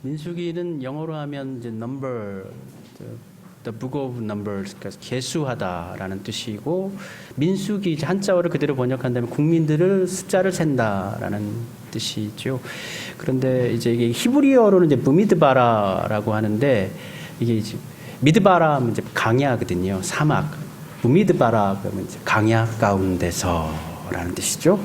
민수기는 영어로 하면 이제 number, the book of numbers, 그러니까 계수하다라는 뜻이고, 민수기 이제 한자어를 그대로 번역한다면 국민들을 숫자를 센다라는 뜻이죠. 그런데 이제 이게 히브리어로는 이제 무미드바라라고 하는데, 이게 이제 미드바라 하면 이제 강야거든요. 사막. 무미드바라 그러면 이제 강야 가운데서라는 뜻이죠.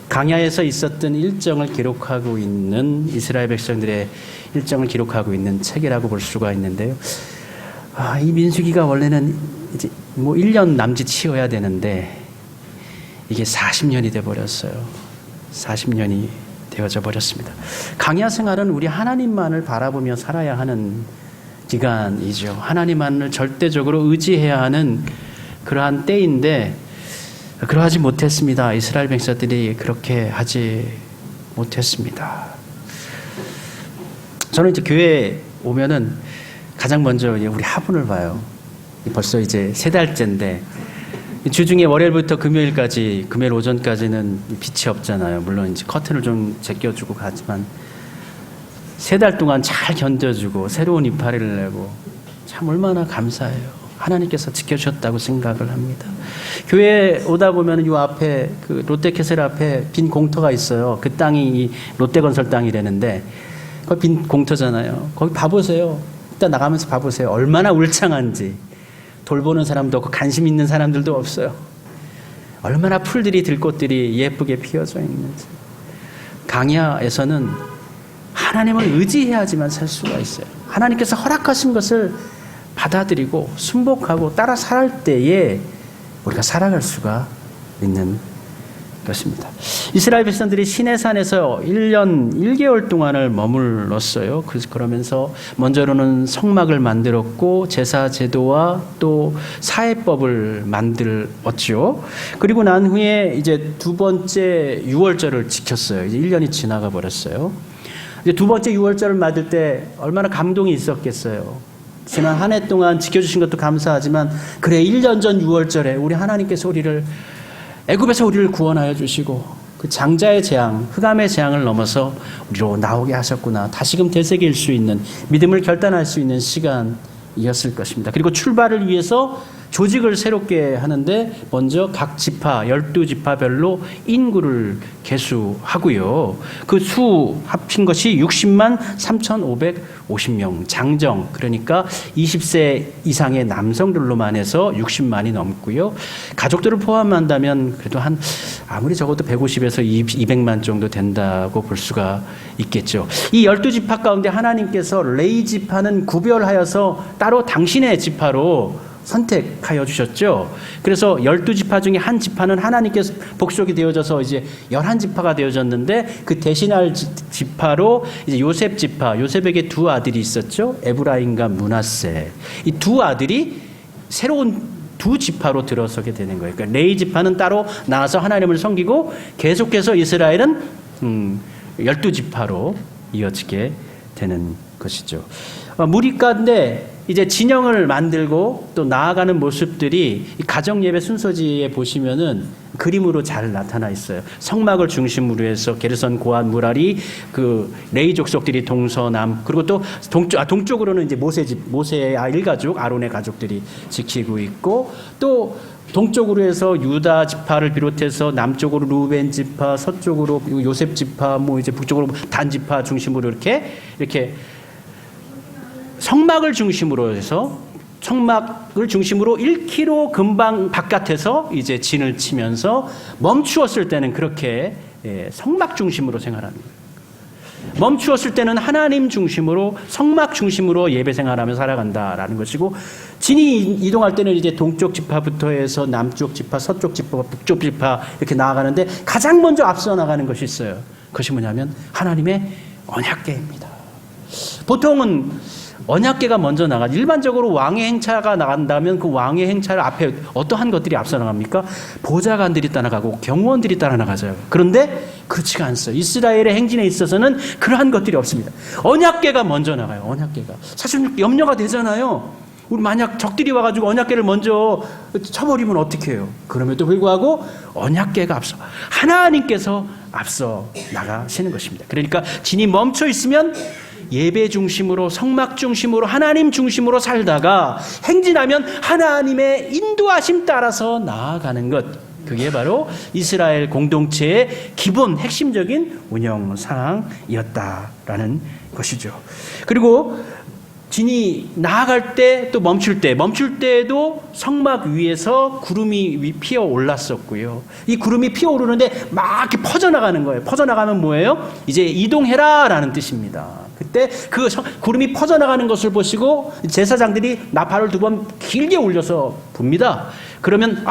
강야에서 있었던 일정을 기록하고 있는 이스라엘 백성들의 일정을 기록하고 있는 책이라고 볼 수가 있는데요. 이 민수기가 원래는 이제 뭐 1년 남짓이어야 되는데 이게 40년이 돼 버렸어요. 40년이 되어져 버렸습니다. 강야 생활은 우리 하나님만을 바라보며 살아야 하는 기간이죠. 하나님만을 절대적으로 의지해야 하는 그러한 때인데 그러하지 못했습니다. 이스라엘 백성들이 그렇게 하지 못했습니다. 저는 이제 교회에 오면은 가장 먼저 우리 화분을 봐요. 벌써 이제 3달째인데 주중에 월요일부터 금요일 오전까지는 빛이 없잖아요. 물론 이제 커튼을 좀 제껴주고 가지만 3달 동안 잘 견뎌주고 새로운 이파리를 내고 참 얼마나 감사해요. 하나님께서 지켜주셨다고 생각을 합니다. 교회에 오다 보면 이 앞에 그 롯데캐슬 앞에 빈 공터가 있어요. 그 땅이 이 롯데건설 땅이라는데 거기 빈 공터잖아요. 거기 봐보세요. 일단 나가면서 봐보세요. 얼마나 울창한지. 돌보는 사람도 없고 관심 있는 사람들도 없어요. 얼마나 풀들이 들꽃들이 예쁘게 피어져 있는지. 강야에서는 하나님을 의지해야지만 살 수가 있어요. 하나님께서 허락하신 것을 받아들이고 순복하고 따라 살 때에 우리가 살아갈 수가 있는 것입니다. 이스라엘 백성들이 시내산에서 1년 1개월 동안을 머물렀어요. 그러면서 먼저로는 성막을 만들었고 제사 제도와 또 사회법을 만들었죠. 그리고 난 후에 이제 두 번째 유월절을 지켰어요. 이제 1년이 지나가 버렸어요. 이제 두 번째 유월절을 맞을 때 얼마나 감동이 있었겠어요. 지난 한 해 동안 지켜주신 것도 감사하지만 그래 1년 전 6월절에 우리 하나님께서 우리를 애굽에서 우리를 구원하여 주시고 그 장자의 재앙, 흑암의 재앙을 넘어서 우리로 나오게 하셨구나. 다시금 되새길 수 있는 믿음을 결단할 수 있는 시간이었을 것입니다. 그리고 출발을 위해서 조직을 새롭게 하는데 먼저 각 지파 12지파별로 인구를 계수하고요. 그 수 합친 것이 60만 3,550명 장정, 그러니까 20세 이상의 남성들로만 해서 60만이 넘고요. 가족들을 포함한다면 그래도 아무리 적어도 150에서 200만 정도 된다고 볼 수가 있겠죠. 이 12지파 가운데 하나님께서 레위 지파는 구별하여서 따로 당신의 지파로 선택하여 주셨죠. 그래서 12지파 중에 한 지파는 하나님께서 복속이 되어져서 이제 11지파가 되어졌는데 그 대신할 지파로 이제 요셉 지파, 요셉에게 두 아들이 있었죠. 에브라임과 므낫세. 이 두 아들이 새로운 두 지파로 들어서게 되는 거예요. 그러니까 레위 지파는 따로 나와서 하나님을 섬기고 계속해서 이스라엘은 12지파로 이어지게 되는 것이죠. 무리 가운데 이제 진영을 만들고 또 나아가는 모습들이 가정 예배 순서지에 보시면은 그림으로 잘 나타나 있어요. 성막을 중심으로 해서 게르선, 고핫, 무라리, 그 레위 족속들이 동서남, 그리고 또 동쪽으로는 이제 모세의 일가족, 아론의 가족들이 지키고 있고, 또 동쪽으로 해서 유다 지파를 비롯해서 남쪽으로 루벤 지파, 서쪽으로 요셉 지파, 뭐 이제 북쪽으로 단 지파 중심으로 이렇게 성막을 중심으로 해서 성막을 중심으로 1km 근방 바깥에서 이제 진을 치면서 멈추었을 때는 그렇게 성막 중심으로 생활하는 거예요. 멈추었을 때는 하나님 중심으로 성막 중심으로 예배 생활하며 살아간다라는 것이고, 진이 이동할 때는 이제 동쪽 지파부터 해서 남쪽 지파, 서쪽 지파, 북쪽 지파 이렇게 나아가는데 가장 먼저 앞서 나가는 것이 있어요. 그것이 뭐냐면 하나님의 언약궤입니다. 보통은 언약궤가 먼저 나가죠. 일반적으로 왕의 행차가 나간다면 그 왕의 행차를 앞에 어떠한 것들이 앞서 나갑니까? 보좌관들이 따라가고 경호원들이 따라 나가죠. 그런데 그렇지가 않습니다. 이스라엘의 행진에 있어서는 그러한 것들이 없습니다. 언약궤가 먼저 나가요. 언약궤가. 사실 염려가 되잖아요. 우리 만약 적들이 와가지고 언약궤를 먼저 쳐버리면 어떻게 해요? 그럼에도 불구하고 언약궤가 앞서, 하나님께서 앞서 나가시는 것입니다. 그러니까 진이 멈춰 있으면 예배 중심으로, 성막 중심으로, 하나님 중심으로 살다가 행진하면 하나님의 인도하심 따라서 나아가는 것, 그게 바로 이스라엘 공동체의 기본 핵심적인 운영 상황이었다라는 것이죠. 그리고 진이 나아갈 때 또 멈출 때에도 성막 위에서 구름이 피어 올랐었고요. 이 구름이 피어 오르는데 막 이렇게 퍼져나가는 거예요. 퍼져나가면 뭐예요? 이제 이동해라 라는 뜻입니다. 그때 그 구름이 퍼져나가는 것을 보시고 제사장들이 나팔을 2번 길게 울려서 붑니다. 그러면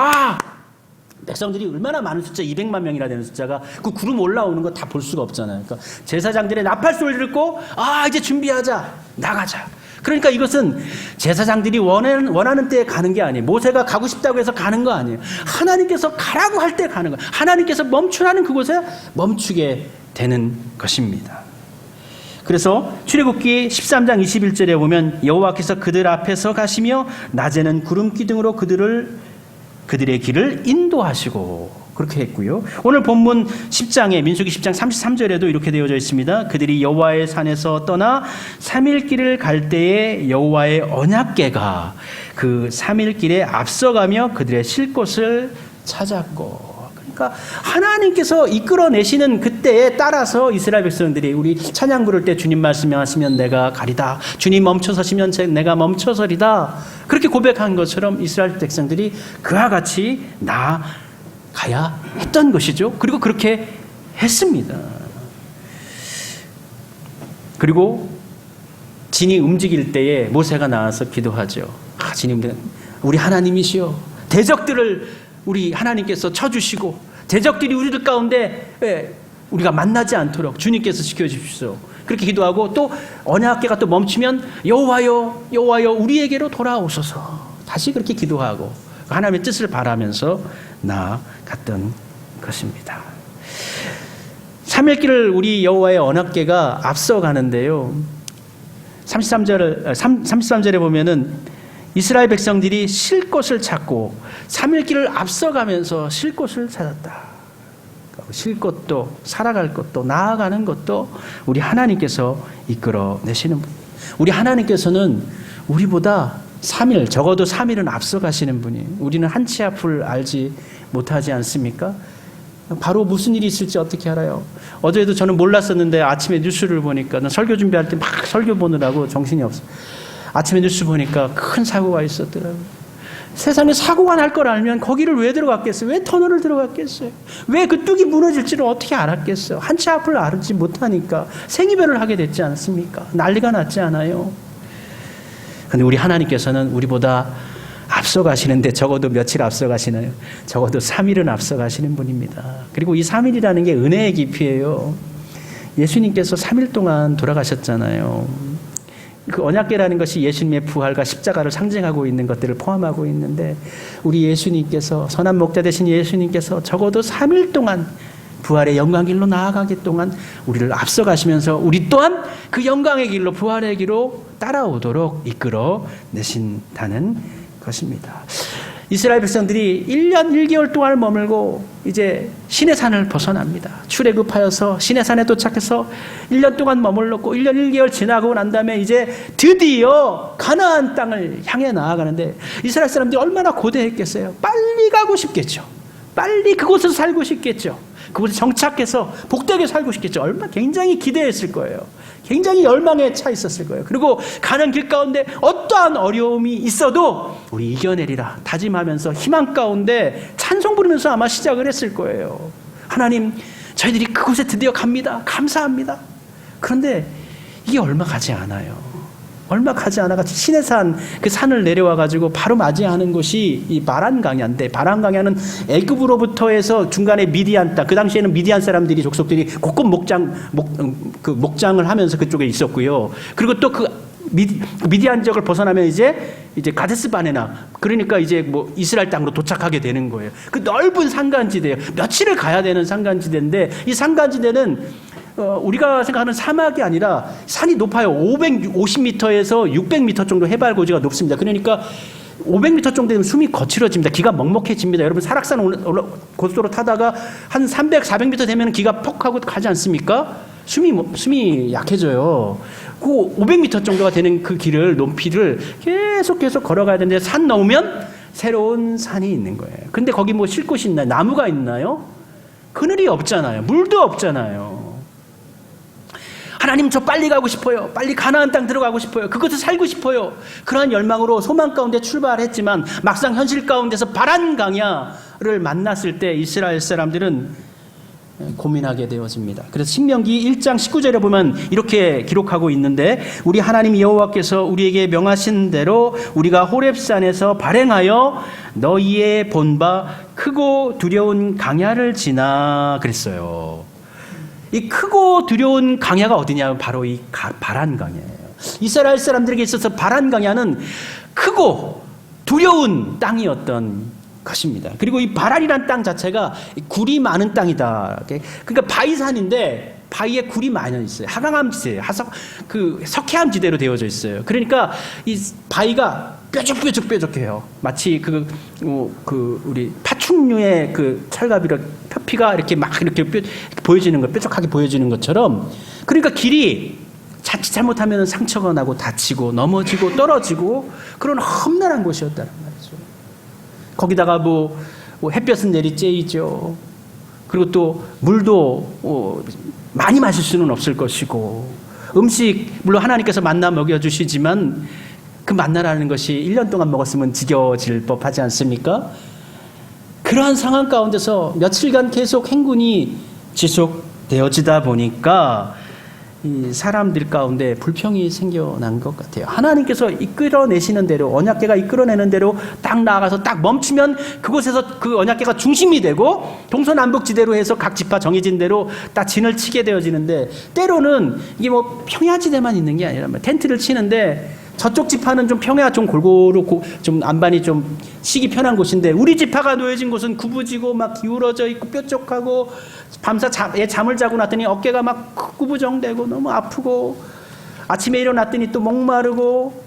백성들이 얼마나 많은 숫자, 200만 명이나 되는 숫자가 그 구름 올라오는 거 다 볼 수가 없잖아요. 그러니까 제사장들의 나팔 소리를 듣고 이제 준비하자, 나가자. 그러니까 이것은 제사장들이 원하는 때에 가는 게 아니에요. 모세가 가고 싶다고 해서 가는 거 아니에요. 하나님께서 가라고 할 때 가는 거예요. 하나님께서 멈추라는 그곳에 멈추게 되는 것입니다. 그래서 출애굽기 13장 21절에 보면 여호와께서 그들 앞에서 가시며 낮에는 구름 기둥으로 그들의 길을 인도하시고 그렇게 했고요. 오늘 본문 10장에 민수기 10장 33절에도 이렇게 되어져 있습니다. 그들이 여호와의 산에서 떠나 3일 길을 갈 때에 여호와의 언약궤가 그 3일 길에 앞서가며 그들의 쉴 곳을 찾았고, 그러니까 하나님께서 이끌어내시는 그때에 따라서 이스라엘 백성들이, 우리 찬양 부를 때 주님 말씀하시면 내가 가리다, 주님 멈춰서시면 내가 멈춰서리다, 그렇게 고백한 것처럼 이스라엘 백성들이 그와 같이 나아가야 했던 것이죠. 그리고 그렇게 했습니다. 그리고 진이 움직일 때에 모세가 나와서 기도하죠. 진이 우리 하나님이시여, 대적들을 우리 하나님께서 쳐주시고 대적들이 우리들 가운데 우리가 만나지 않도록 주님께서 지켜주십시오. 그렇게 기도하고 또 언약궤가 또 멈추면 여호와여, 여호와여 우리에게로 돌아오소서, 다시 그렇게 기도하고 하나님의 뜻을 바라면서 나아갔던 것입니다. 3일길을 우리 여호와의 언약궤가 앞서가는데요. 33절에 보면은 이스라엘 백성들이 쉴 곳을 찾고 3일 길을 앞서가면서 쉴 곳을 찾았다. 쉴 곳도, 살아갈 곳도, 나아가는 것도 우리 하나님께서 이끌어내시는 분. 우리 하나님께서는 우리보다 3일, 적어도 3일은 앞서가시는 분이에요. 우리는 한 치 앞을 알지 못하지 않습니까? 바로 무슨 일이 있을지 어떻게 알아요? 어제도 저는 몰랐었는데 아침에 뉴스를 보니까, 설교 준비할 때 막 설교 보느라고 정신이 없어요. 아침에 뉴스 보니까 큰 사고가 있었더라고요. 세상에 사고가 날 걸 알면 거기를 왜 들어갔겠어요? 왜 터널을 들어갔겠어요? 왜 그 뚝이 무너질지를 어떻게 알았겠어요? 한 치 앞을 알지 못하니까 생이별을 하게 됐지 않습니까? 난리가 났지 않아요? 그런데 우리 하나님께서는 우리보다 앞서가시는데, 적어도 며칠 앞서가시나요? 적어도 3일은 앞서가시는 분입니다. 그리고 이 3일이라는 게 은혜의 깊이예요. 예수님께서 3일 동안 돌아가셨잖아요. 그 언약궤라는 것이 예수님의 부활과 십자가를 상징하고 있는 것들을 포함하고 있는데, 우리 예수님께서, 선한 목자 되신 예수님께서 적어도 3일 동안 부활의 영광 길로 나아가기 동안 우리를 앞서가시면서 우리 또한 그 영광의 길로, 부활의 길로 따라오도록 이끌어내신다는 것입니다. 이스라엘 백성들이 1년 1개월 동안 머물고 이제 시내산을 벗어납니다. 출애굽하여서 시내산에 도착해서 1년 동안 머물렀고 1년 1개월 지나고 난 다음에 이제 드디어 가나안 땅을 향해 나아가는데, 이스라엘 사람들이 얼마나 고대했겠어요. 빨리 가고 싶겠죠. 빨리 그곳에서 살고 싶겠죠. 그곳에 정착해서 복되게 살고 싶겠죠. 얼마나 굉장히 기대했을 거예요. 굉장히 열망에 차 있었을 거예요. 그리고 가는 길 가운데 어떠한 어려움이 있어도 우리 이겨내리라 다짐하면서 희망 가운데 찬송 부르면서 아마 시작을 했을 거예요. 하나님, 저희들이 그곳에 드디어 갑니다. 감사합니다. 그런데 이게 얼마 가지 않아요. 얼마 가지 않아가지고 시내산, 그 산을 내려와가지고 바로 맞이하는 곳이 이 바란 강야인데, 바란 강야는 애굽으로부터 해서 중간에 미디안 땅, 그 당시에는 미디안 사람들이, 족속들이 곳곳 목장을 하면서 그쪽에 있었고요. 그리고 또 그 미디안 지역을 벗어나면 이제 가데스 바네나, 그러니까 이제 뭐 이스라엘 땅으로 도착하게 되는 거예요. 그 넓은 산간지대예요. 며칠을 가야 되는 산간지대인데, 이 산간지대는 우리가 생각하는 사막이 아니라 산이 높아요. 550m에서 600m 정도 해발 고지가 높습니다. 그러니까 500m 정도 되면 숨이 거칠어집니다. 기가 먹먹해집니다. 여러분 설악산 고속도로 타다가 한 300, 400m 되면 기가 퍽 하고 가지 않습니까? 숨이 약해져요. 그 500m 정도가 되는 그 길을 높이를 계속 걸어가야 되는데 산 넘으면 새로운 산이 있는 거예요. 근데 거기 뭐 쉴 곳이 있나요? 나무가 있나요? 그늘이 없잖아요. 물도 없잖아요. 하나님, 저 빨리 가고 싶어요. 빨리 가나안 땅 들어가고 싶어요. 그것을 살고 싶어요. 그러한 열망으로 소망 가운데 출발했지만 막상 현실 가운데서 바란 강야를 만났을 때 이스라엘 사람들은 고민하게 되어집니다. 그래서 신명기 1장 19절에 보면 이렇게 기록하고 있는데, 우리 하나님 여호와께서 우리에게 명하신 대로 우리가 호렙산에서 발행하여 너희의 본 바 크고 두려운 강야를 지나 그랬어요. 이 크고 두려운 강야가 어디냐면 바로 이 바란 강야예요. 이스라엘 사람들에게 있어서 바란 강야는 크고 두려운 땅이었던 것입니다. 그리고 이 바란이란 땅 자체가 굴이 많은 땅이다. 그러니까 바위산인데 바위에 굴이 많이 있어요. 하강암지대, 석회암 지대로 되어져 있어요. 그러니까 이 바위가 뾰족해요. 마치 우리 파충류의 그 철갑이라 표피가 이렇게 막 이렇게 보여지는 거, 뾰족하게 보여지는 것처럼. 그러니까 길이 자칫 잘못하면 상처가 나고 다치고 넘어지고 떨어지고 그런 험난한 곳이었다는 말이죠. 거기다가 뭐 햇볕은 내리쬐이죠. 그리고 또 물도 많이 마실 수는 없을 것이고, 음식 물론 하나님께서 만나 먹여주시지만 그 만나라는 것이 1년 동안 먹었으면 지겨워질 법하지 않습니까? 그러한 상황 가운데서 며칠간 계속 행군이 지속되어지다 보니까 이 사람들 가운데 불평이 생겨난 것 같아요. 하나님께서 이끌어내시는 대로, 언약궤가 이끌어내는 대로 딱 나아가서 딱 멈추면 그곳에서 그 언약궤가 중심이 되고 동서남북지대로 해서 각 지파 정해진 대로 딱 진을 치게 되어지는데, 때로는 이게 뭐 평야지대만 있는 게 아니라 텐트를 치는데 저쪽 지파는 좀 평야, 좀 골고루 좀 안반이 좀 쉬기 편한 곳인데, 우리 지파가 놓여진 곳은 구부지고 막 기울어져 있고 뾰족하고 밤새 잠을 자고 났더니 어깨가 막 구부정되고 너무 아프고, 아침에 일어났더니 또 목마르고.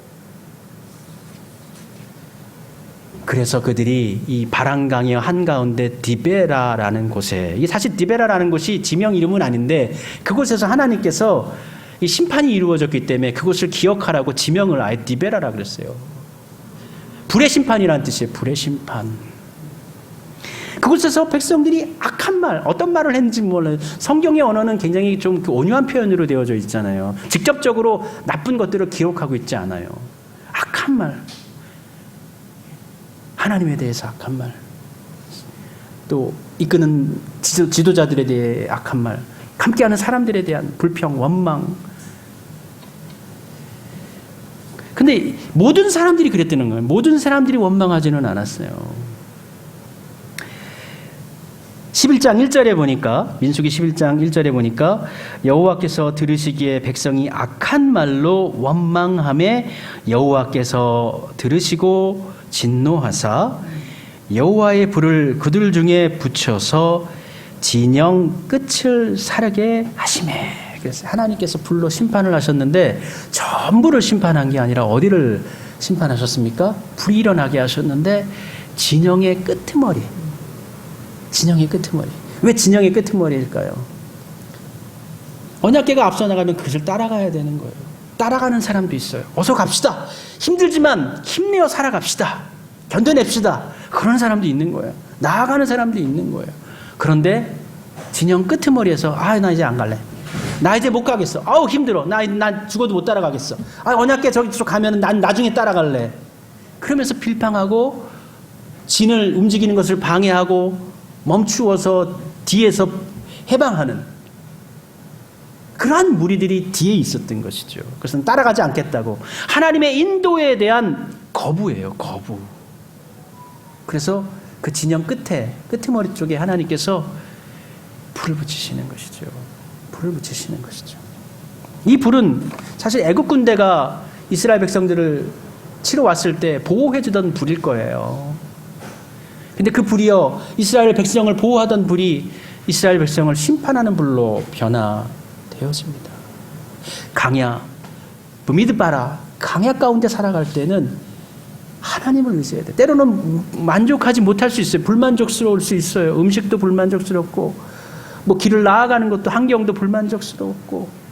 그래서 그들이 이 바란강의 한가운데 디베라라는 곳에, 이게 사실 디베라라는 곳이 지명 이름은 아닌데 그곳에서 하나님께서 이 심판이 이루어졌기 때문에 그곳을 기억하라고 지명을 아예 디베라라 그랬어요. 불의 심판이라는 뜻이에요. 불의 심판. 그곳에서 백성들이 악한 말, 어떤 말을 했는지 몰라요. 성경의 언어는 굉장히 좀 온유한 표현으로 되어져 있잖아요. 직접적으로 나쁜 것들을 기록하고 있지 않아요. 악한 말, 하나님에 대해서 악한 말, 또 이끄는 지도자들에 대해 악한 말, 함께하는 사람들에 대한 불평, 원망. 근데 모든 사람들이 그랬다는 거예요. 모든 사람들이 원망하지는 않았어요. 11장 1절에 보니까, 민수기 11장 1절에 보니까 여호와께서 들으시기에 백성이 악한 말로 원망하매 여호와께서 들으시고 진노하사 여호와의 불을 그들 중에 붙여서 진영 끝을 사르게 하시매. 그래서 하나님께서 불로 심판을 하셨는데 전부를 심판한 게 아니라 어디를 심판하셨습니까? 불이 일어나게 하셨는데 진영의 끄트머리. 진영의 끄트머리. 왜 진영의 끄트머리일까요? 언약궤가 앞서 나가면 그것을 따라가야 되는 거예요. 따라가는 사람도 있어요. 어서 갑시다. 힘들지만 힘내어 살아갑시다. 견뎌냅시다. 그런 사람도 있는 거예요. 나아가는 사람도 있는 거예요. 그런데 진영 끄트머리에서 나 이제 안 갈래. 나 이제 못 가겠어. 아우 힘들어. 나 죽어도 못 따라가겠어. 언약궤 저쪽 가면 난 나중에 따라갈래. 그러면서 빌팡하고 진을 움직이는 것을 방해하고 멈추어서 뒤에서 해방하는 그러한 무리들이 뒤에 있었던 것이죠. 그것은 따라가지 않겠다고. 하나님의 인도에 대한 거부예요. 거부. 그래서 그 진영 끄트머리 쪽에 하나님께서 불을 붙이시는 것이죠. 불을 붙이시는 것이죠. 이 불은 사실 애국 군대가 이스라엘 백성들을 치러 왔을 때 보호해 주던 불일 거예요. 근데 그 불이요, 이스라엘 백성을 보호하던 불이 이스라엘 백성을 심판하는 불로 변화되어 되어집니다. 강야, 미드바라, 강야 가운데 살아갈 때는 하나님을 의지해야 돼. 때로는 만족하지 못할 수 있어요. 불만족스러울 수 있어요. 음식도 불만족스럽고, 뭐 길을 나아가는 것도 환경도 불만족스럽고,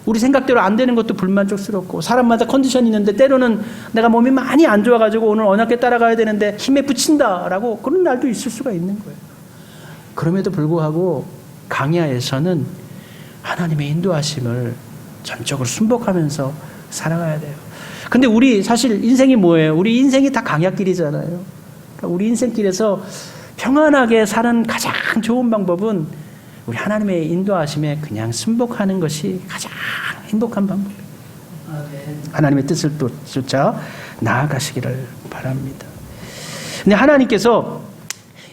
우리 생각대로 안 되는 것도 불만족스럽고, 사람마다 컨디션이 있는데 때로는 내가 몸이 많이 안 좋아가지고 오늘 언약궤 따라가야 되는데 힘에 부친다라고 그런 날도 있을 수가 있는 거예요. 그럼에도 불구하고 강야에서는 하나님의 인도하심을 전적으로 순복하면서 살아가야 돼요. 근데 우리 사실 인생이 뭐예요? 우리 인생이 다 강야길이잖아요. 그러니까 우리 인생길에서 평안하게 사는 가장 좋은 방법은 우리 하나님의 인도하심에 그냥 순복하는 것이 가장 행복한 방법이에요. 하나님의 뜻을 또 쫓아 나아가시기를 바랍니다. 근데 하나님께서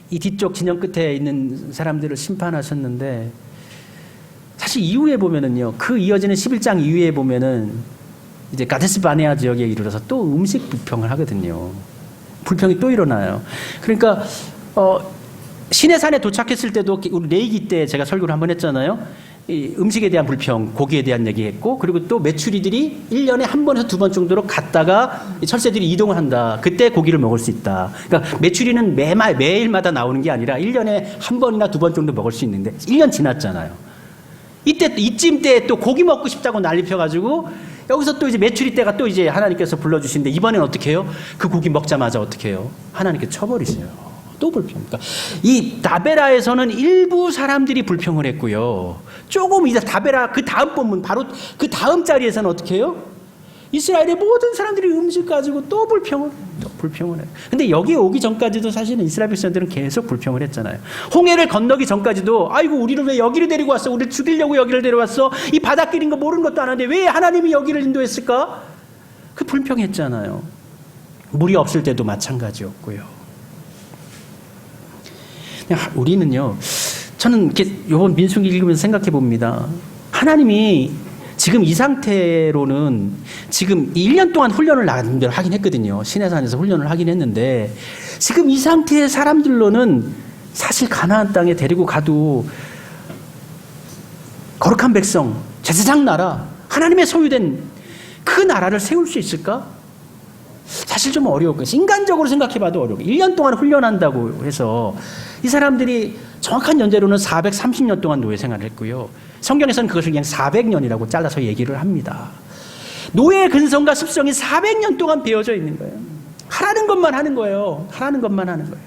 이 뒤쪽 진영 끝에 있는 사람들을 심판하셨는데, 사실 이후에 보면은요, 그 이어지는 11장 이후에 보면은 이제 가데스 바네아 지역에 이르러서 또 음식 불평을 하거든요. 불평이 또 일어나요. 그러니까 시내산에 도착했을 때도 우리 레이기 때 제가 설교를 한번 했잖아요. 이 음식에 대한 불평, 고기에 대한 얘기했고, 그리고 또 메추리들이 1년에 한 번에서 두 번 정도로 갔다가 철새들이 이동을 한다. 그때 고기를 먹을 수 있다. 그러니까 메추리는 매일마다 나오는 게 아니라 1년에 한 번이나 두 번 정도 먹을 수 있는데 1년 지났잖아요. 이쯤 때 또 고기 먹고 싶다고 난리 펴가지고 여기서 또 이제 메추리 때가 또 이제 하나님께서 불러주시는데, 이번엔 어떻게 해요? 그 고기 먹자마자 어떻게 해요? 하나님께 쳐버리세요. 또 불평. 그러니까 이 다베라에서는 일부 사람들이 불평을 했고요. 조금 이제 다베라 그 다음 본문, 바로 그 다음 자리에서는 어떻게 해요? 이스라엘의 모든 사람들이 음식 가지고 또 불평을 해요. 근데 여기 오기 전까지도 사실은 이스라엘 백성들은 계속 불평을 했잖아요. 홍해를 건너기 전까지도, 아이고 우리를 왜 여기를 데리고 왔어? 우리를 죽이려고 여기를 데려왔어? 이 바닷길인 거 모르는 것도 아는데 왜 하나님이 여기를 인도했을까? 그 불평했잖아요. 물이 없을 때도 마찬가지였고요. 우리는요, 저는 이렇게 이번 민수기 읽으면서 생각해 봅니다. 하나님이 지금 이 상태로는 지금 1년 동안 훈련을 나름대로 하긴 했거든요. 시내산에서 훈련을 하긴 했는데, 지금 이 상태의 사람들로는 사실 가나안 땅에 데리고 가도 거룩한 백성, 제사장 나라, 하나님의 소유된 그 나라를 세울 수 있을까? 사실 좀 어려울 거예요. 인간적으로 생각해봐도 어려워요. 1년 동안 훈련한다고 해서 이 사람들이 정확한 연재로는 430년 동안 노예 생활을 했고요. 성경에서는 그것을 그냥 400년이라고 잘라서 얘기를 합니다. 노예의 근성과 습성이 400년 동안 배어져 있는 거예요. 하라는 것만 하는 거예요. 하라는 것만 하는 거예요.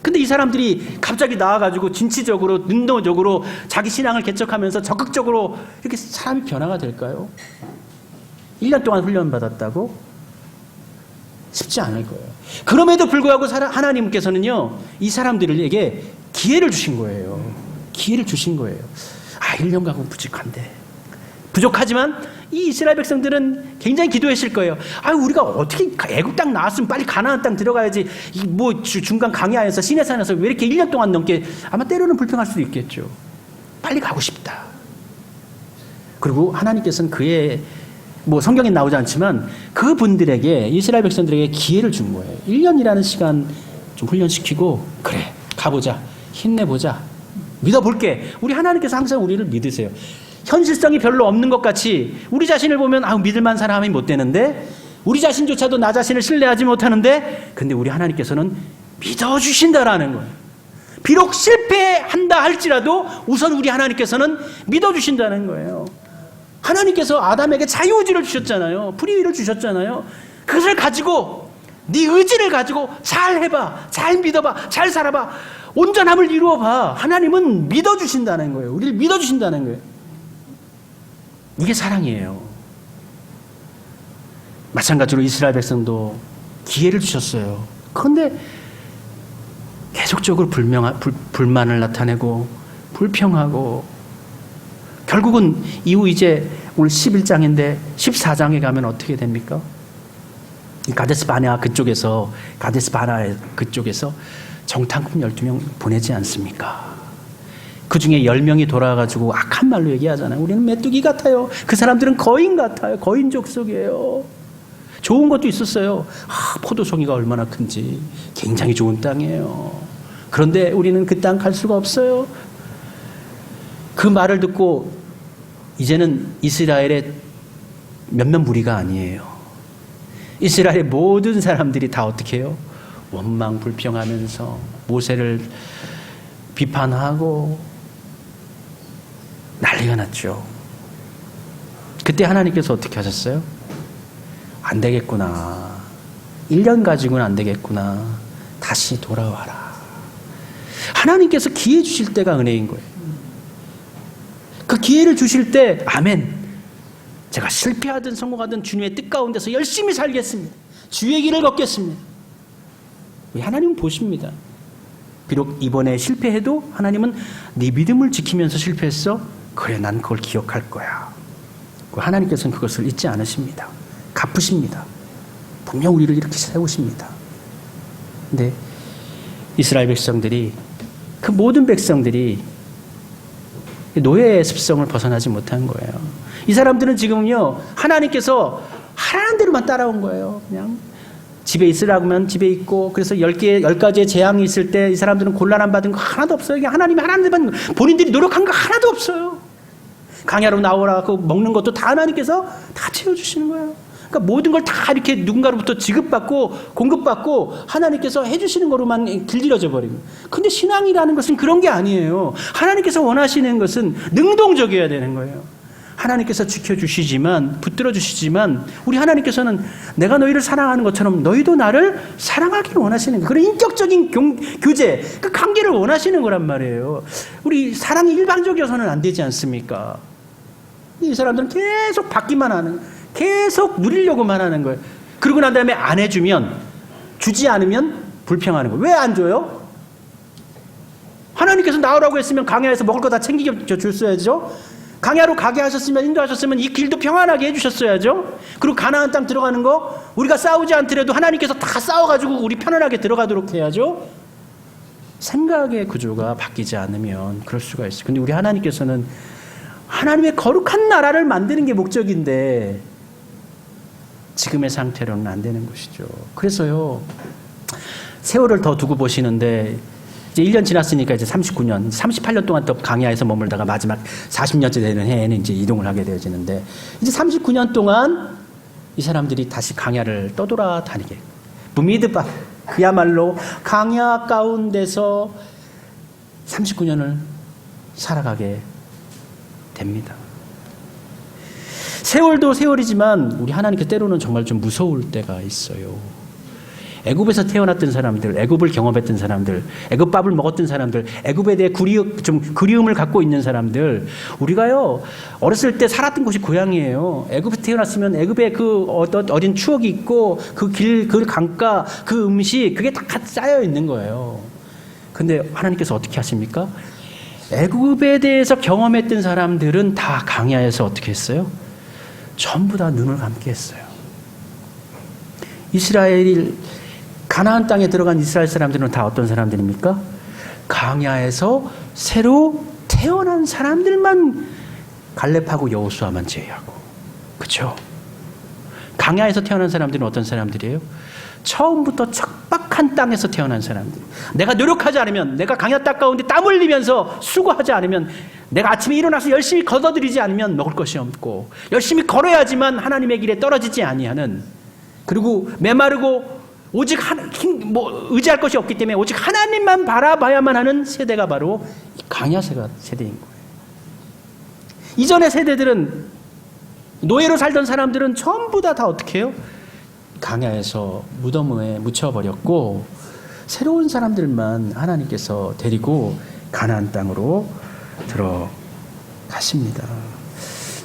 근데 이 사람들이 갑자기 나와가지고 진취적으로, 능동적으로 자기 신앙을 개척하면서 적극적으로 이렇게 사람이 변화가 될까요? 1년 동안 훈련받았다고? 쉽지 않을 거예요. 그럼에도 불구하고 하나님께서는요, 이 사람들에게 기회를 주신 거예요. 기회를 주신 거예요. 1년 가고 부족하지만 이 이스라엘 백성들은 굉장히 기도했을 거예요. 우리가 어떻게 애국 땅 나왔으면 빨리 가나안 땅 들어가야지. 중간 강야에서 시내산에서 왜 이렇게 1년 동안 넘게, 아마 때로는 불평할 수도 있겠죠. 빨리 가고 싶다. 그리고 하나님께서는 성경에 나오지 않지만 그분들에게, 이스라엘 백성들에게 기회를 준 거예요. 1년이라는 시간 좀 훈련시키고, 그래, 가보자. 힘내보자. 믿어볼게. 우리 하나님께서 항상 우리를 믿으세요. 현실성이 별로 없는 것 같이 우리 자신을 보면 믿을만한 사람이 못 되는데, 우리 자신조차도 나 자신을 신뢰하지 못하는데, 근데 우리 하나님께서는 믿어주신다라는 거예요. 비록 실패한다 할지라도 우선 우리 하나님께서는 믿어주신다는 거예요. 하나님께서 아담에게 자유의지를 주셨잖아요. 프리위를 주셨잖아요. 그것을 가지고, 네 의지를 가지고 잘 해봐, 잘 믿어봐, 잘 살아봐, 온전함을 이루어봐. 하나님은 믿어주신다는 거예요. 우리를 믿어주신다는 거예요. 이게 사랑이에요. 마찬가지로 이스라엘 백성도 기회를 주셨어요. 그런데 계속적으로 불만을 나타내고 불평하고, 결국은 이후 이제 오늘 11장인데 14장에 가면 어떻게 됩니까? 이 가데스 바네아 그쪽에서 정탐꾼 12명 보내지 않습니까? 그 중에 10명이 돌아와가지고 악한 말로 얘기하잖아요. 우리는 메뚜기 같아요. 그 사람들은 거인 같아요. 거인 족속이에요. 좋은 것도 있었어요. 포도송이가 얼마나 큰지. 굉장히 좋은 땅이에요. 그런데 우리는 그 땅 갈 수가 없어요. 그 말을 듣고 이제는 이스라엘의 몇몇 무리가 아니에요. 이스라엘의 모든 사람들이 다 어떻게 해요? 원망 불평하면서 모세를 비판하고 난리가 났죠. 그때 하나님께서 어떻게 하셨어요? 안 되겠구나. 1년 가지고는 안 되겠구나. 다시 돌아와라. 하나님께서 기회 주실 때가 은혜인 거예요. 그 기회를 주실 때 아멘. 제가 실패하든 성공하든 주님의 뜻 가운데서 열심히 살겠습니다. 주의 길을 걷겠습니다. 하나님은 보십니다. 비록 이번에 실패해도 하나님은 네 믿음을 지키면서 실패했어? 그래, 난 그걸 기억할 거야. 하나님께서는 그것을 잊지 않으십니다. 갚으십니다. 분명 우리를 이렇게 세우십니다. 근데 이스라엘 백성들이, 그 모든 백성들이 노예의 습성을 벗어나지 못한 거예요. 이 사람들은 지금요, 하나님께서 하라는 대로만 따라온 거예요. 그냥 집에 있으라고 하면 집에 있고, 그래서 10가지의 재앙이 있을 때 이 사람들은 곤란함 받은 거 하나도 없어요. 그냥 하나님이 하라는 대로 받는 거. 본인들이 노력한 거 하나도 없어요. 강야로 나오라, 그 먹는 것도 다 하나님께서 다 채워주시는 거예요. 그러니까 모든 걸 다 이렇게 누군가로부터 지급받고 공급받고 하나님께서 해주시는 거로만 길들여져 버리고. 근데 신앙이라는 것은 그런 게 아니에요. 하나님께서 원하시는 것은 능동적이어야 되는 거예요. 하나님께서 지켜주시지만, 붙들어 주시지만, 우리 하나님께서는 내가 너희를 사랑하는 것처럼 너희도 나를 사랑하기를 원하시는 거예요. 그런 인격적인 교제, 그 관계를 원하시는 거란 말이에요. 우리 사랑이 일방적이어서는 안 되지 않습니까? 이 사람들은 계속 받기만 하는, 계속 누리려고만 하는 거예요. 그러고 난 다음에 안 해주면, 주지 않으면 불평하는 거예요. 왜 안 줘요? 하나님께서 나오라고 했으면 강야에서 먹을 거 다 챙겨 줬어야죠. 강야로 가게 하셨으면, 인도하셨으면 이 길도 평안하게 해주셨어야죠. 그리고 가나안 땅 들어가는 거 우리가 싸우지 않더라도 하나님께서 다 싸워가지고 우리 편안하게 들어가도록 해야죠. 생각의 구조가 바뀌지 않으면 그럴 수가 있어요. 근데 우리 하나님께서는 하나님의 거룩한 나라를 만드는 게 목적인데 지금의 상태로는 안 되는 것이죠. 그래서요, 세월을 더 두고 보시는데 이제 1년 지났으니까 이제 39년, 38년 동안 또 강야에서 머물다가 마지막 40년째 되는 해에는 이제 이동을 하게 되어지는데, 이제 39년 동안 이 사람들이 다시 강야를 떠돌아다니게, 무미드바, 그야말로 강야 가운데서 39년을 살아가게 됩니다. 세월도 세월이지만 우리 하나님께 때로는 정말 좀 무서울 때가 있어요. 애굽에서 태어났던 사람들, 애굽을 경험했던 사람들, 애굽밥을 먹었던 사람들, 애굽에 대해 그리움을 갖고 있는 사람들, 우리가요 어렸을 때 살았던 곳이 고향이에요. 애굽에 태어났으면 애굽에 그 어린 추억이 있고 그 길, 그 강가, 그 음식, 그게 다 쌓여 있는 거예요. 근데 하나님께서 어떻게 하십니까? 애굽에 대해서 경험했던 사람들은 다 강야에서 어떻게 했어요? 전부 다 눈을 감게 했어요. 가나안 땅에 들어간 이스라엘 사람들은 다 어떤 사람들입니까? 강야에서 새로 태어난 사람들만, 갈렙하고 여호수아만 제외하고. 그렇죠? 강야에서 태어난 사람들은 어떤 사람들이에요? 처음부터 척박한 땅에서 태어난 사람들. 내가 노력하지 않으면, 내가 강야 땅 가운데 땀 흘리면서 수고하지 않으면, 내가 아침에 일어나서 열심히 걷어들이지 않으면 먹을 것이 없고, 열심히 걸어야지만 하나님의 길에 떨어지지 아니하는, 그리고 메마르고 오직 의지할 것이 없기 때문에 오직 하나님만 바라봐야만 하는 세대가 바로 강야 세대인 거예요. 이전의 세대들은, 노예로 살던 사람들은 전부 다 어떻게 해요? 강야에서 무덤에 묻혀버렸고, 새로운 사람들만 하나님께서 데리고 가나안 땅으로 들어가십니다.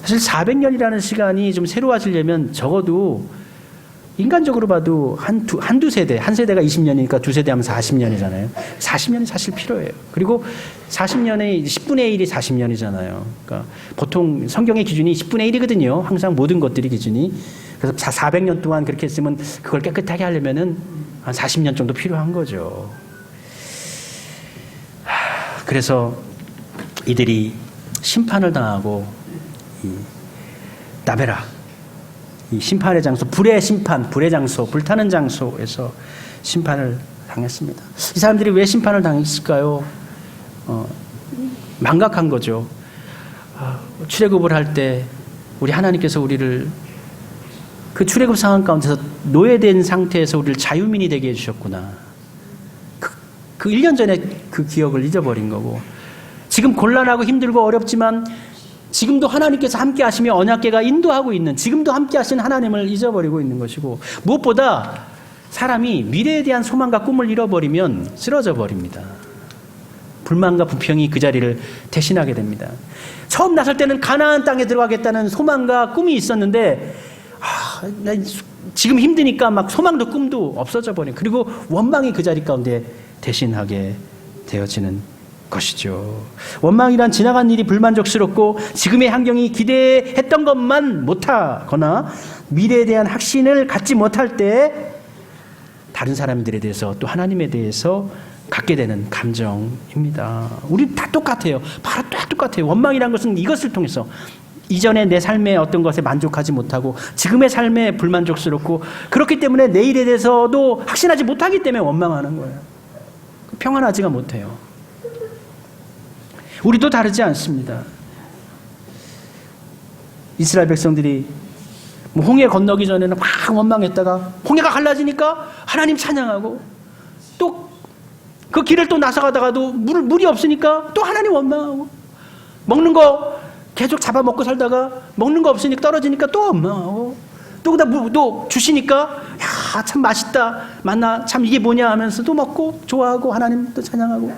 사실 400년이라는 시간이 좀 새로워지려면 적어도 인간적으로 봐도 한두 세대, 한 세대가 20년이니까 두 세대 하면 40년이잖아요. 40년이 사실 필요해요. 그리고 40년의 10분의 1이 40년이잖아요. 그러니까 보통 성경의 기준이 10분의 1이거든요. 항상 모든 것들이 기준이. 그래서 400년 동안 그렇게 했으면 그걸 깨끗하게 하려면은 한 40년 정도 필요한 거죠. 그래서 이들이 심판을 당하고, 나베라, 이 심판의 장소, 불의 심판, 불의 장소, 불타는 장소에서 심판을 당했습니다. 이 사람들이 왜 심판을 당했을까요? 망각한 거죠. 출애굽을 할 때 우리 하나님께서 우리를 그 출애굽 상황 가운데서 노예된 상태에서 우리를 자유민이 되게 해주셨구나. 그 1년 전에 그 기억을 잊어버린 거고, 지금 곤란하고 힘들고 어렵지만 지금도 하나님께서 함께 하시며 언약궤가 인도하고 있는, 지금도 함께 하시는 하나님을 잊어버리고 있는 것이고, 무엇보다 사람이 미래에 대한 소망과 꿈을 잃어버리면 쓰러져 버립니다. 불만과 부평이 그 자리를 대신하게 됩니다. 처음 나설 때는 가나안 땅에 들어가겠다는 소망과 꿈이 있었는데 지금 힘드니까 막 소망도 꿈도 없어져 버린, 그리고 원망이 그 자리 가운데 대신하게 되어지는 것이죠. 원망이란 지나간 일이 불만족스럽고 지금의 환경이 기대했던 것만 못하거나 미래에 대한 확신을 갖지 못할 때 다른 사람들에 대해서 또 하나님에 대해서 갖게 되는 감정입니다. 우리 다 똑같아요. 바로 똑같아요. 원망이란 것은 이것을 통해서 이전에 내 삶의 어떤 것에 만족하지 못하고 지금의 삶에 불만족스럽고, 그렇기 때문에 내일에 대해서도 확신하지 못하기 때문에 원망하는 거예요. 평안하지가 못해요. 우리도 다르지 않습니다. 이스라엘 백성들이 홍해 건너기 전에는 막 원망했다가 홍해가 갈라지니까 하나님 찬양하고, 또 그 길을 또 나서가다가도 물이 없으니까 또 하나님 원망하고, 먹는 거 계속 잡아먹고 살다가 먹는 거 없으니까 떨어지니까 또 원망하고, 또 그다 또 주시니까 야, 참 맛있다, 만나 참 이게 뭐냐 하면서 또 먹고 좋아하고 하나님 또 찬양하고.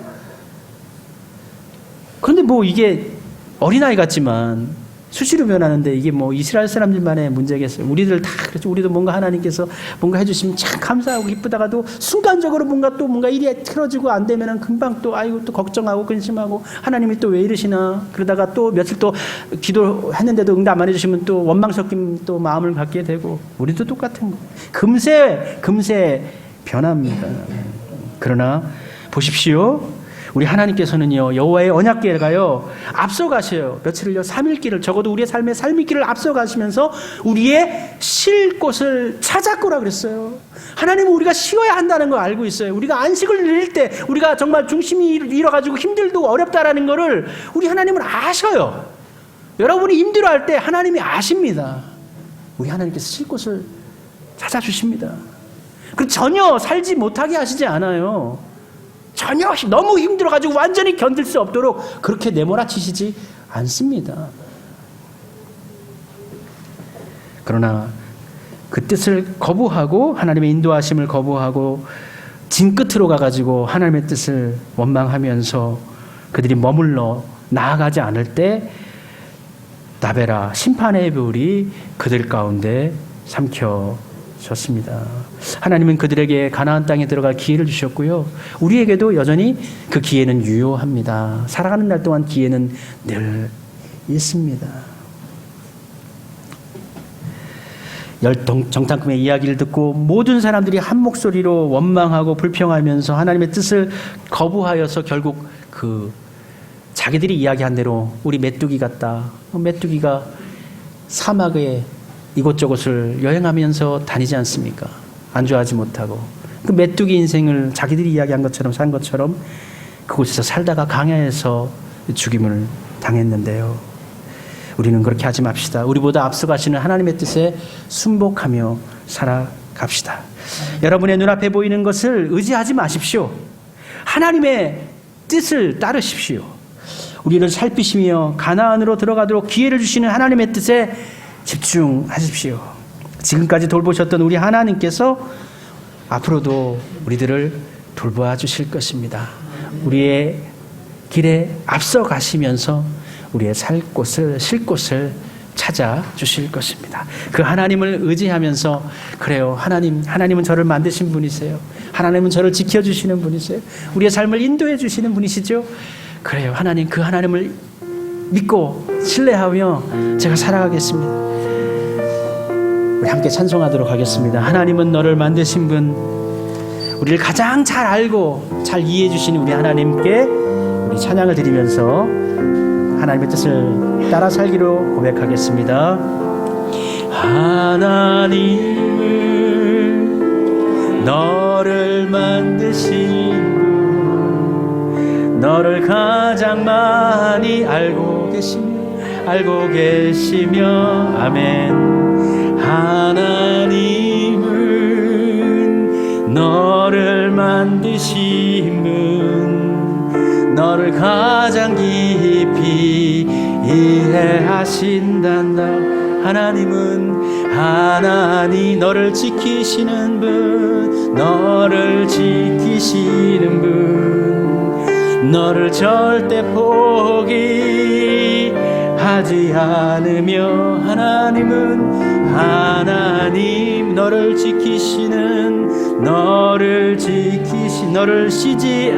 그런데 뭐 이게 어린아이 같지만 수시로 변하는데 이게 뭐 이스라엘 사람들만의 문제겠어요? 우리들 다 그렇죠. 우리도 뭔가 하나님께서 뭔가 해주시면 참 감사하고 기쁘다가도 순간적으로 뭔가 일이 틀어지고 안 되면은 금방 또 아이고 또 걱정하고 근심하고, 하나님이 또 왜 이러시나, 그러다가 또 며칠 또 기도했는데도 응답 안 해주시면 또 원망 섞인 또 마음을 갖게 되고, 우리도 똑같은 거. 금세 변합니다. 그러나 보십시오. 우리 하나님께서는요, 여호와의 언약궤가요 앞서가셔요. 며칠을요, 3일 길을, 적어도 우리의 삶의 삶의 길을 앞서가시면서 우리의 쉴 곳을 찾았구라 그랬어요. 하나님은 우리가 쉬어야 한다는 걸 알고 있어요. 우리가 안식을 잃을 때, 우리가 정말 중심이 잃어가지고 힘들고 어렵다라는 것을 우리 하나님은 아셔요. 여러분이 힘들어할 때 하나님이 아십니다. 우리 하나님께서 쉴 곳을 찾아주십니다. 그리고 전혀 살지 못하게 하시지 않아요. 전혀 너무 힘들어가지고 완전히 견딜 수 없도록 그렇게 내몰아치시지 않습니다. 그러나 그 뜻을 거부하고, 하나님의 인도하심을 거부하고 진 끝으로 가가지고 하나님의 뜻을 원망하면서 그들이 머물러 나아가지 않을 때 나베라 심판의 불이 그들 가운데 삼켜졌습니다. 하나님은 그들에게 가나안 땅에 들어갈 기회를 주셨고요, 우리에게도 여전히 그 기회는 유효합니다. 살아가는 날 동안 기회는 늘 있습니다. 정탐꾼의 이야기를 듣고 모든 사람들이 한 목소리로 원망하고 불평하면서 하나님의 뜻을 거부하여서 결국 그 자기들이 이야기한 대로 우리 메뚜기 같다, 메뚜기가 사막에 이곳저곳을 여행하면서 다니지 않습니까? 안주하지 못하고 그 메뚜기 인생을 자기들이 이야기한 것처럼 산 것처럼 그곳에서 살다가 강야에서 죽임을 당했는데요. 우리는 그렇게 하지 맙시다. 우리보다 앞서가시는 하나님의 뜻에 순복하며 살아갑시다. 여러분의 눈앞에 보이는 것을 의지하지 마십시오. 하나님의 뜻을 따르십시오. 우리를 살피시며 가나안으로 들어가도록 기회를 주시는 하나님의 뜻에 집중하십시오. 지금까지 돌보셨던 우리 하나님께서 앞으로도 우리들을 돌보아 주실 것입니다. 우리의 길에 앞서 가시면서 우리의 살 곳을, 쉴 곳을 찾아 주실 것입니다. 그 하나님을 의지하면서, 그래요, 하나님은 저를 만드신 분이세요. 하나님은 저를 지켜주시는 분이세요. 우리의 삶을 인도해 주시는 분이시죠. 그래요, 하나님, 그 하나님을 믿고 신뢰하며 제가 살아가겠습니다. 우리 함께 찬송하도록 하겠습니다. 하나님은 너를 만드신 분, 우리를 가장 잘 알고 잘 이해해 주시는 우리 하나님께 우리 찬양을 드리면서 하나님의 뜻을 따라 살기로 고백하겠습니다. 하나님은 너를 만드신 분, 너를 가장 많이 알고 계시며 알고 계시며 아멘. 하나님은 너를 만드신 분, 너를 가장 깊이 이해하신단다. 하나님 너를 지키시는 분, 너를 지키시는 분, 너를 절대 포기하지 않으며 하나님 너를 지키시는, 너를 쉬지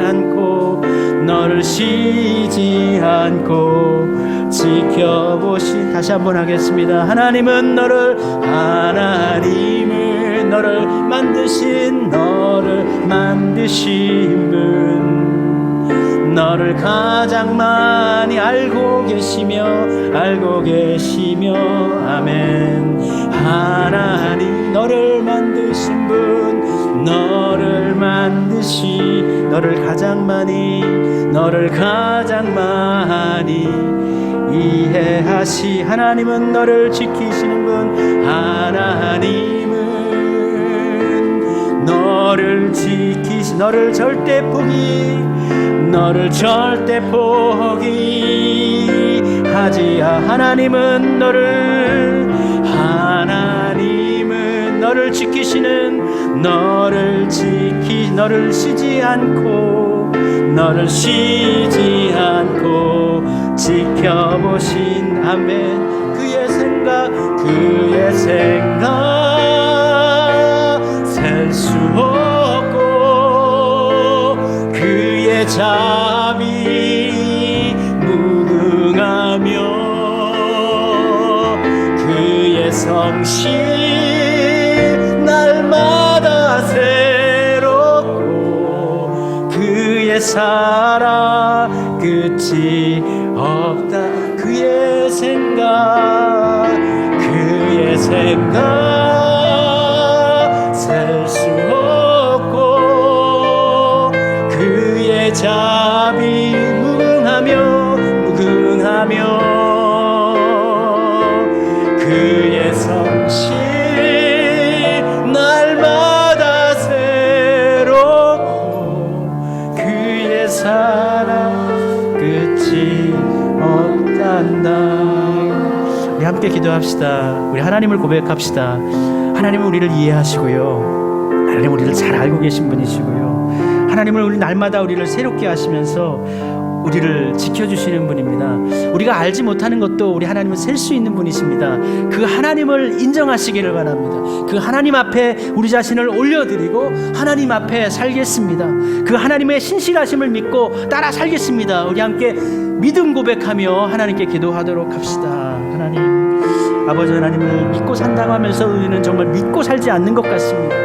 않고 지켜보신. 다시 한번 하겠습니다. 하나님은 너를 만드신 분, 너를 가장 많이 알고 계시며 아멘. 하나님 너를 만드신 분, 너를 가장 많이 이해하시. 하나님은 너를 지키시는 분, 하나님은 너를 절대 포기하지. 하나님은 너를 지키시는, 너를 쉬지 않고 지켜보신 아멘. 그의 생각 셀 수 없고 그의 자비 무궁하며 그의 성실 날마다 새롭고 그의 사랑 끝이 없다. 그의 생각 셀 수 없고 그의 자비 무궁하며 그의 성실 날마다 새롭고 그의 사랑 끝이 없단다. 우리 함께 기도합시다. 우리 하나님을 고백합시다. 하나님은 우리를 이해하시고요, 하나님은 우리를 잘 알고 계신 분이시고요, 하나님은 우리 날마다 우리를 새롭게 하시면서 우리를 지켜주시는 분입니다. 우리가 알지 못하는 것도 우리 하나님은 셀 수 있는 분이십니다. 그 하나님을 인정하시기를 바랍니다. 그 하나님 앞에 우리 자신을 올려드리고 하나님 앞에 살겠습니다. 그 하나님의 신실하심을 믿고 따라 살겠습니다. 우리 함께 믿음 고백하며 하나님께 기도하도록 합시다. 하나님, 아버지 하나님을 믿고 산다고 하면서 우리는 정말 믿고 살지 않는 것 같습니다.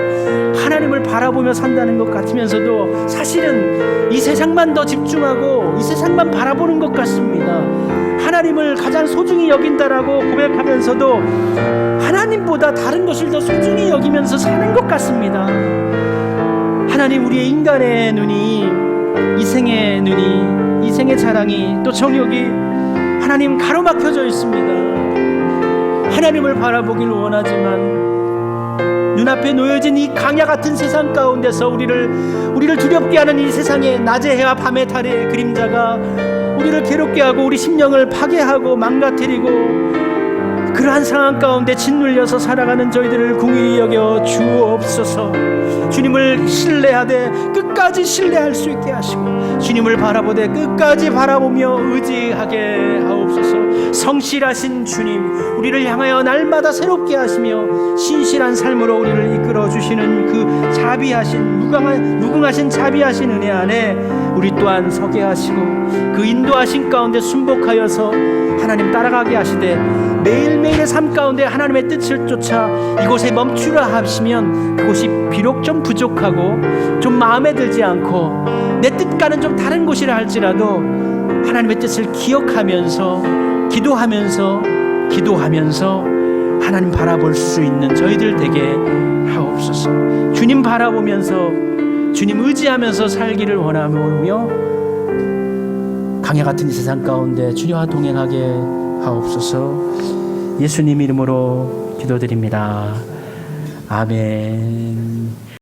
하나님을 바라보며 산다는 것 같으면서도 사실은 이 세상만 더 집중하고 이 세상만 바라보는 것 같습니다. 하나님을 가장 소중히 여긴다라고 고백하면서도 하나님보다 다른 것을 더 소중히 여기면서 사는 것 같습니다. 하나님, 우리의 인간의 눈이, 이생의 눈이, 이생의 자랑이, 또 정욕이 하나님 가로막혀져 있습니다. 하나님을 바라보길 원하지만 눈앞에 놓여진 이 강야 같은 세상 가운데서 우리를 두렵게 하는 이 세상의 낮의 해와 밤의 달의 그림자가 우리를 괴롭게 하고 우리 심령을 파괴하고 망가뜨리고, 그러한 상황 가운데 짓눌려서 살아가는 저희들을 궁일히 여겨 주옵소서. 주님을 신뢰하되 끝까지 신뢰할 수 있게 하시고, 주님을 바라보되 끝까지 바라보며 의지하게 하옵소서. 성실하신 주님, 우리를 향하여 날마다 새롭게 하시며 신실한 삶으로 우리를 이끌어 주시는 그 자비하신 무궁하신 자비하신 은혜 안에 우리 또한 서게 하시고, 그 인도하신 가운데 순복하여서 하나님 따라가게 하시되, 매일매일의 삶 가운데 하나님의 뜻을 쫓아 이곳에 멈추라 하시면 그곳이 비록 좀 부족하고 좀 마음에 들지 않고 내 뜻과는 좀 다른 곳이라 할지라도 하나님의 뜻을 기억하면서 기도하면서 하나님 바라볼 수 있는 저희들 되게 하옵소서. 주님 바라보면서 주님 의지하면서 살기를 원하며 강야 같은 이 세상 가운데 주님과 동행하게 하옵소서. 예수님 이름으로 기도드립니다. 아멘.